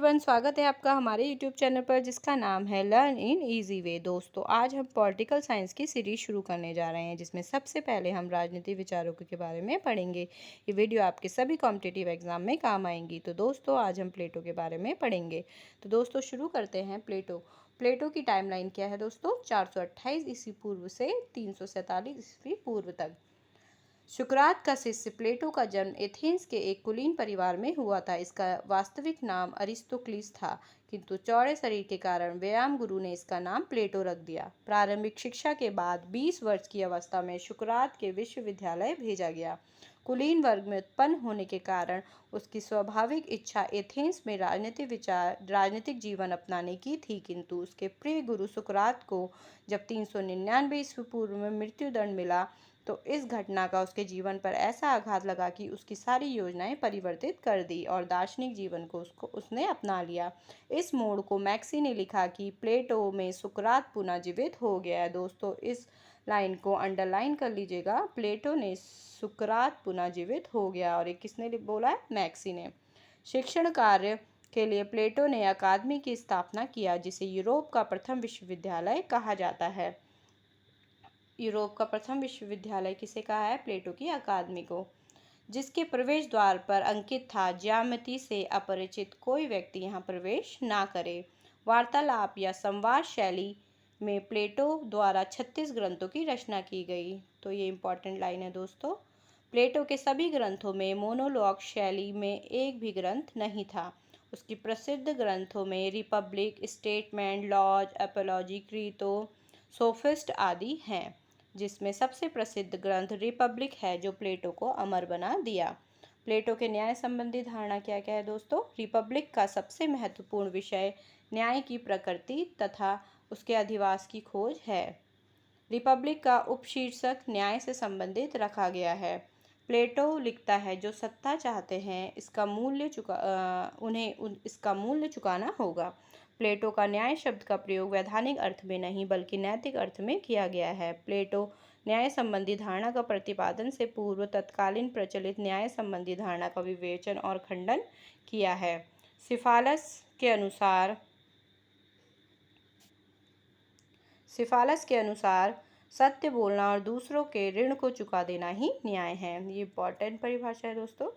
Everyone, स्वागत है आपका हमारे यूट्यूब चैनल पर जिसका नाम है लर्न इन इजी वे। दोस्तों, आज हम पॉलिटिकल साइंस की सीरीज शुरू करने जा रहे हैं जिसमें सबसे पहले हम राजनीति विचारों के बारे में पढ़ेंगे। ये वीडियो आपके सभी कॉम्पिटिटिव एग्जाम में काम आएंगी। तो दोस्तों, आज हम प्लेटो के बारे में पढ़ेंगे। तो दोस्तों, शुरू करते हैं। प्लेटो की टाइमलाइन क्या है दोस्तों? 428 ईस्वी पूर्व से 347 ईस्वी पूर्व तक। सुकरात का शिष्य प्लेटो का जन्म एथेंस के एक कुलीन परिवार में हुआ था। इसका वास्तविक नाम अरिस्तोक्लिस था, किंतु चौड़े शरीर के कारण व्यायाम गुरु ने इसका नाम प्लेटो रख दिया। प्रारंभिक शिक्षा के बाद 20 वर्ष की अवस्था में सुकरात के विश्वविद्यालय भेजा गया। कुलीन वर्ग में उत्पन्न होने के कारण उसकी स्वाभाविक इच्छा एथेंस में राजनीतिक जीवन अपनाने की थी, किंतु उसके प्रिय गुरु सुकरात को जब 399 ईस्वी पूर्व में मृत्युदंड मिला तो इस घटना का उसके जीवन पर ऐसा आघात लगा कि उसकी सारी योजनाएं परिवर्तित कर दी और दार्शनिक जीवन को उसने अपना लिया। इस मोड़ को मैक्सी ने लिखा कि प्लेटो में सुकरात पुनः जीवित हो गया है। दोस्तों, इस लाइन को अंडरलाइन कर लीजिएगा। प्लेटो ने सुकरात पुनः जीवित हो गया। और ये किसने बोला है? मैक्सी ने। शिक्षण कार्य के लिए प्लेटो ने अकादमी की स्थापना किया, जिसे यूरोप का प्रथम विश्वविद्यालय कहा जाता है। यूरोप का प्रथम विश्वविद्यालय किसे कहा है? प्लेटो की अकादमी को, जिसके प्रवेश द्वार पर अंकित था, ज्यामिति से अपरिचित कोई व्यक्ति यहाँ प्रवेश ना करे। वार्तालाप या संवाद शैली में प्लेटो द्वारा 36 ग्रंथों की रचना की गई। तो ये इंपॉर्टेंट लाइन है दोस्तों। प्लेटो के सभी ग्रंथों में मोनोलॉग शैली में एक भी ग्रंथ नहीं था। उसकी प्रसिद्ध ग्रंथों में Republic, Statesman, Laws, Apology, Crito, Sophist आदि हैं, जिसमें सबसे प्रसिद्ध ग्रंथ रिपब्लिक है, जो प्लेटो को अमर बना दिया। प्लेटो के न्याय संबंधी धारणा क्या क्या है दोस्तों? रिपब्लिक का सबसे महत्वपूर्ण विषय न्याय की प्रकृति तथा उसके अधिवास की खोज है। रिपब्लिक का उपशीर्षक न्याय से संबंधित रखा गया है। प्लेटो लिखता है, जो सत्ता चाहते हैं इसका मूल्य चुकाना होगा। प्लेटो का न्याय शब्द का प्रयोग वैधानिक अर्थ में नहीं बल्कि नैतिक अर्थ में किया गया है। प्लेटो न्याय संबंधी धारणा का प्रतिपादन से पूर्व तत्कालीन प्रचलित न्याय संबंधी धारणा का विवेचन और खंडन किया है। सिफालस के अनुसार सत्य बोलना और दूसरों के ऋण को चुका देना ही न्याय है। ये इंपॉर्टेंट परिभाषा है दोस्तों।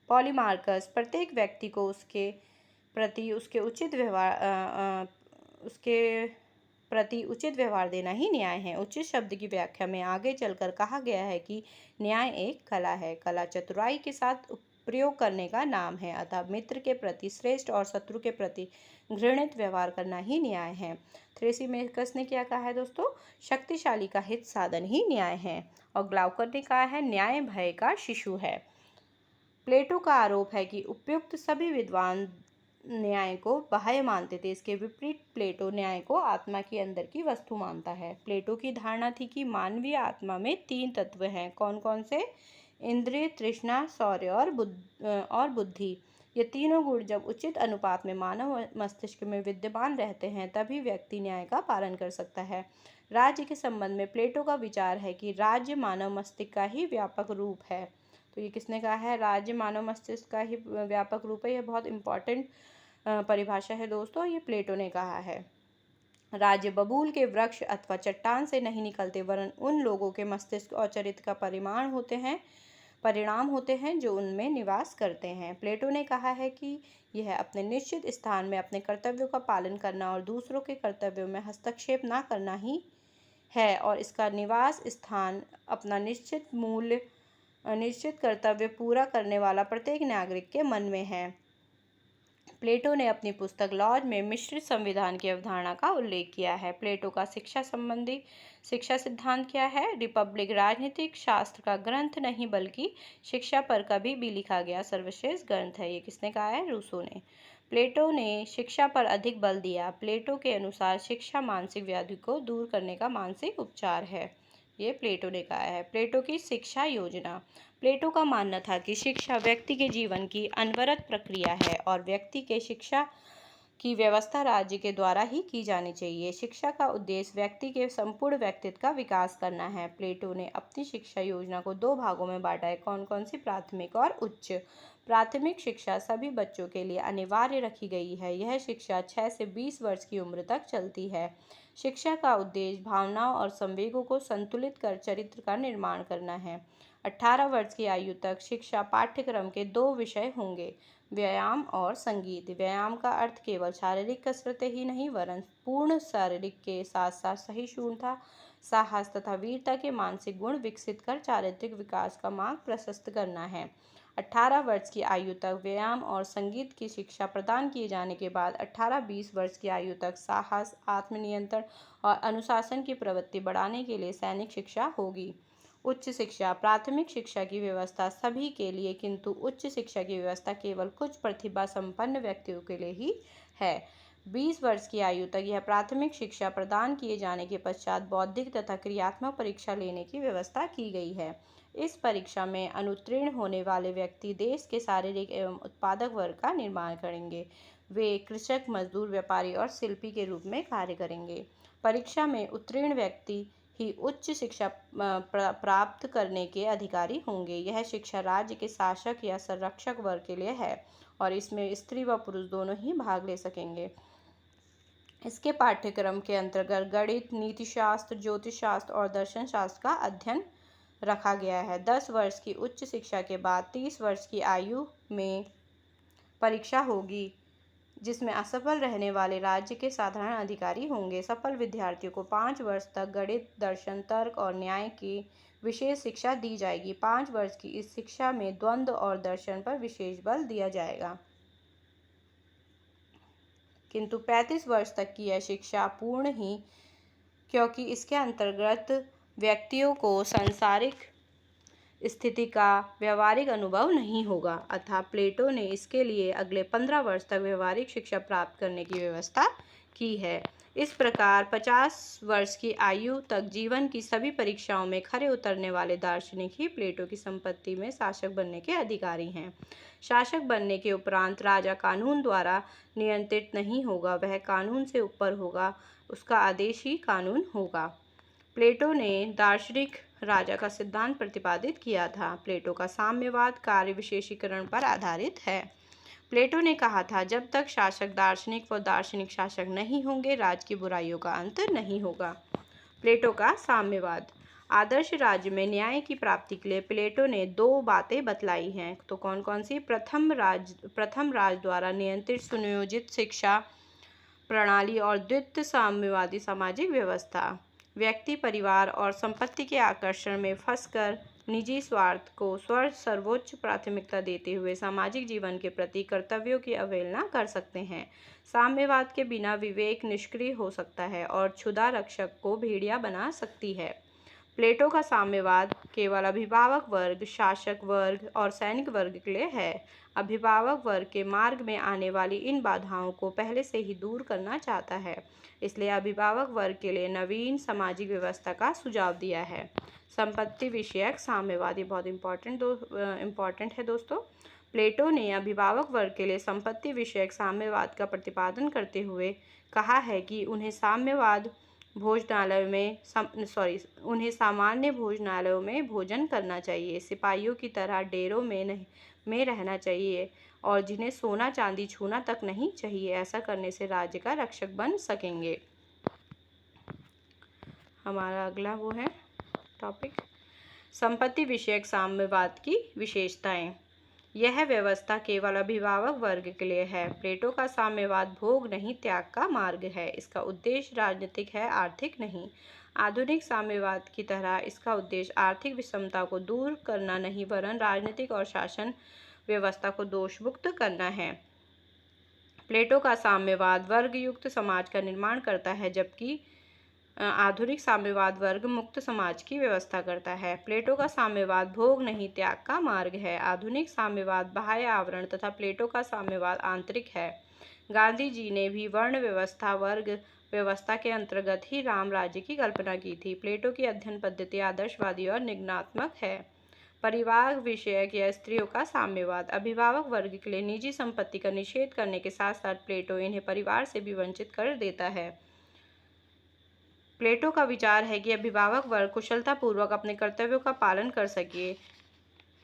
पॉलीमार्कस, प्रत्येक व्यक्ति को उसके प्रति उचित व्यवहार देना ही न्याय है। उचित शब्द की व्याख्या में आगे चलकर कहा गया है कि न्याय एक कला है। कला चतुराई के साथ प्रयोग करने का नाम है। अतः मित्र के प्रति श्रेष्ठ और शत्रु के प्रति घृणित व्यवहार करना ही न्याय है। थ्रेसिमेकस ने क्या कहा है दोस्तों? शक्तिशाली का हित साधन ही न्याय है। और ग्लाउकर ने कहा है, न्याय भय का शिशु है। प्लेटो का आरोप है कि उपयुक्त सभी विद्वान न्याय को बाह्य मानते थे। इसके विपरीत प्लेटो न्याय को आत्मा की अंदर की वस्तु मानता है। प्लेटो की धारणा थी कि मानवीय आत्मा में 3 तत्व हैं। कौन कौन से? इंद्रिय, तृष्णा, शौर्य और बुद्धि। ये तीनों गुण जब उचित अनुपात में मानव मस्तिष्क में विद्यमान रहते हैं, तभी व्यक्ति न्याय का पालन कर सकता है। राज्य के संबंध में प्लेटो का विचार है कि राज्य मानव मस्तिष्क का ही व्यापक रूप है। तो ये किसने कहा है? राज्य मानव मस्तिष्क का ही व्यापक रूप है। यह बहुत इंपॉर्टेंट परिभाषा है दोस्तों। ये प्लेटो ने कहा है। राज्य बबूल के वृक्ष अथवा चट्टान से नहीं निकलते, वरन उन लोगों के मस्तिष्क और चरित्र का परिणाम होते हैं जो उनमें निवास करते हैं। प्लेटो ने कहा है कि यह अपने निश्चित स्थान में अपने कर्तव्यों का पालन करना और दूसरों के कर्तव्यों में हस्तक्षेप न करना ही है, और इसका निवास स्थान अपना निश्चित कर्तव्य पूरा करने वाला प्रत्येक नागरिक के मन में है। प्लेटो ने अपनी पुस्तक लॉज में मिश्रित संविधान की अवधारणा का उल्लेख किया है। प्लेटो का शिक्षा सिद्धांत क्या है? रिपब्लिक राजनीतिक शास्त्र का ग्रंथ नहीं बल्कि शिक्षा पर कभी भी लिखा गया सर्वश्रेष्ठ ग्रंथ है। ये किसने कहा है? रूसो ने। प्लेटो ने शिक्षा पर अधिक बल दिया। प्लेटो के अनुसार शिक्षा मानसिक व्याधि को दूर करने का मानसिक उपचार है। ये प्लेटो ने कहा है। प्लेटो की शिक्षा योजना। प्लेटो का मानना था कि शिक्षा व्यक्ति के जीवन की अनवरत प्रक्रिया है और व्यक्ति के शिक्षा की व्यवस्था राज्य के द्वारा ही की जानी चाहिए। शिक्षा का उद्देश्य व्यक्ति के संपूर्ण व्यक्तित्व का विकास करना है। प्लेटो ने अपनी शिक्षा योजना को दो भागों में बांटा है। कौन कौन सी? प्राथमिक और उच्च। प्राथमिक शिक्षा सभी बच्चों के लिए अनिवार्य रखी गई है। यह शिक्षा 6 से 20 वर्ष की उम्र तक चलती है। शिक्षा का उद्देश्य भावनाओं और संवेगों को संतुलित कर चरित्र का निर्माण करना है। 18 वर्ष की आयु तक शिक्षा पाठ्यक्रम के दो विषय होंगे, व्यायाम और संगीत। व्यायाम का अर्थ केवल शारीरिक कसरतें ही नहीं वरन पूर्ण शारीरिक के साथ साथ सहिष्णुता, साहस तथा वीरता के मानसिक गुण विकसित कर चारित्रिक विकास का मार्ग प्रशस्त करना है। 18 वर्ष की आयु तक व्यायाम और संगीत की शिक्षा प्रदान किए जाने के बाद 18-20 वर्ष की आयु तक साहस, आत्मनियंत्रण और अनुशासन की प्रवृत्ति बढ़ाने के लिए सैनिक शिक्षा होगी। उच्च शिक्षा। प्राथमिक शिक्षा की व्यवस्था सभी के लिए, किंतु उच्च शिक्षा की व्यवस्था केवल कुछ प्रतिभा संपन्न व्यक्तियों के लिए ही है। 20 वर्ष की आयु तक यह प्राथमिक शिक्षा प्रदान किए जाने के पश्चात बौद्धिक तथा क्रियात्मक परीक्षा लेने की व्यवस्था की गई है। इस परीक्षा में अनुत्तीर्ण होने वाले व्यक्ति देश के शारीरिक एवं उत्पादक वर्ग का निर्माण करेंगे। वे कृषक, मजदूर, व्यापारी और शिल्पी के रूप में कार्य करेंगे। परीक्षा में उत्तीर्ण व्यक्ति ही उच्च शिक्षा प्राप्त करने के अधिकारी होंगे। यह शिक्षा राज्य के शासक या संरक्षक वर्ग के लिए है और इसमें स्त्री व पुरुष दोनों ही भाग ले सकेंगे। इसके पाठ्यक्रम के अंतर्गत गणित, नीतिशास्त्र, ज्योतिष शास्त्र और दर्शन शास्त्र का अध्ययन रखा गया है। 10 वर्ष की उच्च शिक्षा के बाद 30 वर्ष की आयु में परीक्षा होगी, जिसमें असफल रहने वाले राज्य के साधारण अधिकारी होंगे। सफल विद्यार्थियों को 5 वर्ष तक गणित, दर्शन, तर्क और न्याय की विशेष शिक्षा दी जाएगी। 5 वर्ष की इस शिक्षा में द्वंद्व और दर्शन पर विशेष बल दिया जाएगा, किंतु 35 वर्ष तक की यह शिक्षा पूर्ण ही, क्योंकि इसके अंतर्गत व्यक्तियों को सांसारिक स्थिति का व्यवहारिक अनुभव नहीं होगा। अतः प्लेटो ने इसके लिए अगले 15 वर्ष तक व्यवहारिक शिक्षा प्राप्त करने की व्यवस्था की है। इस प्रकार 50 वर्ष की आयु तक जीवन की सभी परीक्षाओं में खरे उतरने वाले दार्शनिक ही प्लेटो की संपत्ति में शासक बनने के अधिकारी हैं। शासक बनने के उपरांत राजा कानून द्वारा नियंत्रित नहीं होगा, वह कानून से ऊपर होगा, उसका आदेश ही कानून होगा। प्लेटो ने दार्शनिक राजा का सिद्धांत प्रतिपादित किया था। प्लेटो का साम्यवाद कार्य विशेषीकरण पर आधारित है। प्लेटो ने कहा था, जब तक शासक दार्शनिक व दार्शनिक शासक नहीं होंगे, राज्य की बुराइयों का अंत नहीं होगा। प्लेटो का साम्यवाद। आदर्श राज्य में न्याय की प्राप्ति के लिए प्लेटो ने दो बातें बतलाई हैं। तो कौन कौन सी? प्रथम राज द्वारा नियंत्रित सुनियोजित शिक्षा प्रणाली और द्वितीय साम्यवादी सामाजिक व्यवस्था। व्यक्ति, परिवार और संपत्ति के आकर्षण में फंसकर निजी स्वार्थ को सर्वोच्च प्राथमिकता देते हुए सामाजिक जीवन के प्रति कर्तव्यों की अवहेलना कर सकते हैं। साम्यवाद के बिना विवेक निष्क्रिय हो सकता है और क्षुधा रक्षक को भेड़िया बना सकती है। प्लेटो का साम्यवाद केवल अभिभावक वर्ग, शासक वर्ग और सैनिक वर्ग के लिए है। अभिभावक वर्ग के मार्ग में आने वाली इन बाधाओं को पहले से ही दूर करना चाहता है, इसलिए अभिभावक वर्ग के लिए नवीन सामाजिक व्यवस्था का सुझाव दिया है। संपत्ति विषयक साम्यवाद, ये बहुत इम्पोर्टेंट है दोस्तों। प्लेटो ने अभिभावक वर्ग के लिए संपत्ति विषयक साम्यवाद का प्रतिपादन करते हुए कहा है कि उन्हें सामान्य भोजनालयों में भोजन करना चाहिए, सिपाहियों की तरह डेरों में रहना चाहिए और जिन्हें सोना चांदी छूना तक नहीं चाहिए। ऐसा करने से राज्य का रक्षक बन सकेंगे। हमारा अगला वो है टॉपिक, संपत्ति विषयक साम्यवाद की विशेषताएं। यह व्यवस्था केवल अभिभावक वर्ग के लिए है। प्लेटो का साम्यवाद भोग नहीं, त्याग का मार्ग है। इसका उद्देश्य राजनीतिक है, आर्थिक नहीं। आधुनिक साम्यवाद की तरह इसका उद्देश्य आर्थिक विषमता को दूर करना नहीं वरन राजनीतिक और शासन व्यवस्था को दोषमुक्त करना है। प्लेटो का साम्यवाद वर्गयुक्त समाज का निर्माण करता है, जबकि आधुनिक साम्यवाद वर्ग मुक्त समाज की व्यवस्था करता है। प्लेटो का साम्यवाद भोग नहीं, त्याग का मार्ग है। आधुनिक साम्यवाद बाह्य आवरण तथा प्लेटो का साम्यवाद आंतरिक है। गांधी जी ने भी वर्ण व्यवस्था, वर्ग व्यवस्था के अंतर्गत ही राम राज्य की कल्पना की थी। प्लेटो की अध्ययन पद्धति आदर्शवादी और निगमनात्मक है। परिवार विषयक या स्त्रियों का साम्यवाद। अभिभावक वर्ग के लिए निजी संपत्ति का निषेध करने के साथ साथ प्लेटो इन्हें परिवार से भी वंचित कर देता है। प्लेटो का विचार है कि अभिभावक वर्ग कुशलतापूर्वक अपने कर्तव्यों का पालन कर सके,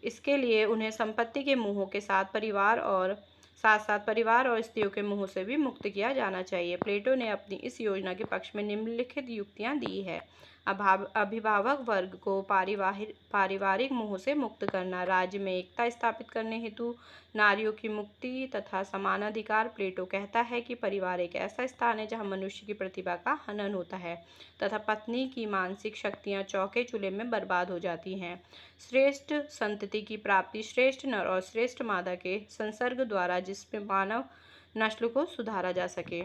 इसके लिए उन्हें संपत्ति के मोह के साथ परिवार और स्त्रियों के मोह से भी मुक्त किया जाना चाहिए। प्लेटो ने अपनी इस योजना के पक्ष में निम्नलिखित युक्तियां दी है। अभिभावक वर्ग को पारिवारिक मोह से मुक्त करना, राज्य में एकता स्थापित करने हेतु नारियों की मुक्ति तथा समानाधिकार। प्लेटो कहता है कि परिवार एक ऐसा स्थान है जहां मनुष्य की प्रतिभा का हनन होता है तथा पत्नी की मानसिक शक्तियां चौके चूल्हे में बर्बाद हो जाती हैं। श्रेष्ठ संतति की प्राप्ति श्रेष्ठ नर और श्रेष्ठ मादा के संसर्ग द्वारा, जिसमें मानव नस्ल को सुधारा जा सके।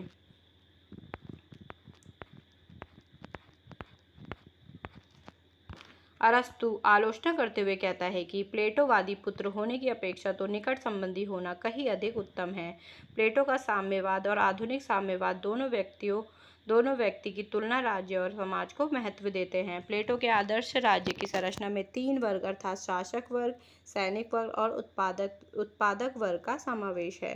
अरस्तु आलोचना करते हुए कहता है कि प्लेटोवादी पुत्र होने की अपेक्षा तो निकट संबंधी होना कहीं अधिक उत्तम है। प्लेटो का साम्यवाद और आधुनिक साम्यवाद दोनों व्यक्ति की तुलना राज्य और समाज को महत्व देते हैं। प्लेटो के आदर्श राज्य की संरचना में 3 वर्ग अर्थात शासक वर्ग, सैनिक वर्ग और उत्पादक वर्ग का समावेश है।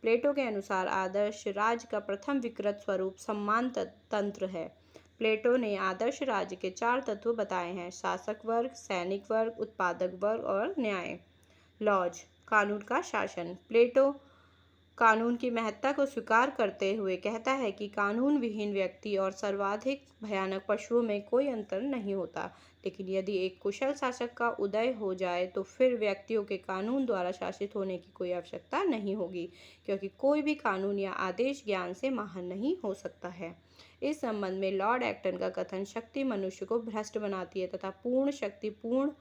प्लेटो के अनुसार आदर्श राज्य का प्रथम विकृत स्वरूप सम्मान तंत्र है। प्लेटो ने आदर्श राज्य के 4 तत्व बताए हैं: शासक वर्ग, सैनिक वर्ग, उत्पादक वर्ग और न्याय। लॉज, कानून का शासन। प्लेटो कानून की महत्ता को स्वीकार करते हुए कहता है कि कानून विहीन व्यक्ति और सर्वाधिक भयानक पशुओं में कोई अंतर नहीं होता, लेकिन यदि एक कुशल शासक का उदय हो जाए तो फिर व्यक्तियों के कानून द्वारा शासित होने की कोई आवश्यकता नहीं होगी, क्योंकि कोई भी कानून या आदेश ज्ञान से महान नहीं हो सकता है। इस संबंध में लॉर्ड एक्टन का कथन, शक्ति मनुष्य को भ्रष्ट बनाती है तथा पूर्ण शक्ति पूर्ण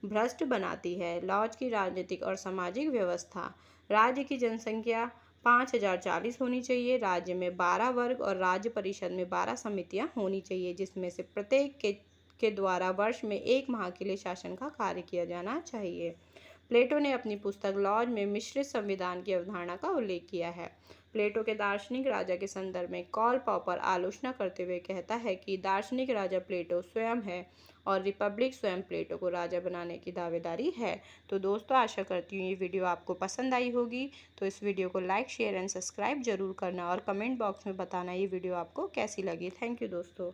भ्रष्ट बनाती है। लॉज की राजनीतिक और सामाजिक व्यवस्था। राज्य की जनसंख्या 5040 होनी चाहिए। राज्य में 12 वर्ग और राज्य परिषद में 12 समितियां होनी चाहिए, जिसमें से प्रत्येक के द्वारा वर्ष में 1 माह के लिए शासन का कार्य किया जाना चाहिए। प्लेटो ने अपनी पुस्तक लॉज में मिश्रित संविधान की अवधारणा का उल्लेख किया है। प्लेटो के दार्शनिक राजा के संदर्भ में कार्ल पॉपर आलोचना करते हुए कहता है कि दार्शनिक राजा प्लेटो स्वयं है और रिपब्लिक स्वयं प्लेटो को राजा बनाने की दावेदारी है। तो दोस्तों, आशा करती हूँ ये वीडियो आपको पसंद आई होगी। तो इस वीडियो को लाइक, शेयर एंड सब्सक्राइब जरूर करना और कमेंट बॉक्स में बताना ये वीडियो आपको कैसी लगी। थैंक यू दोस्तों।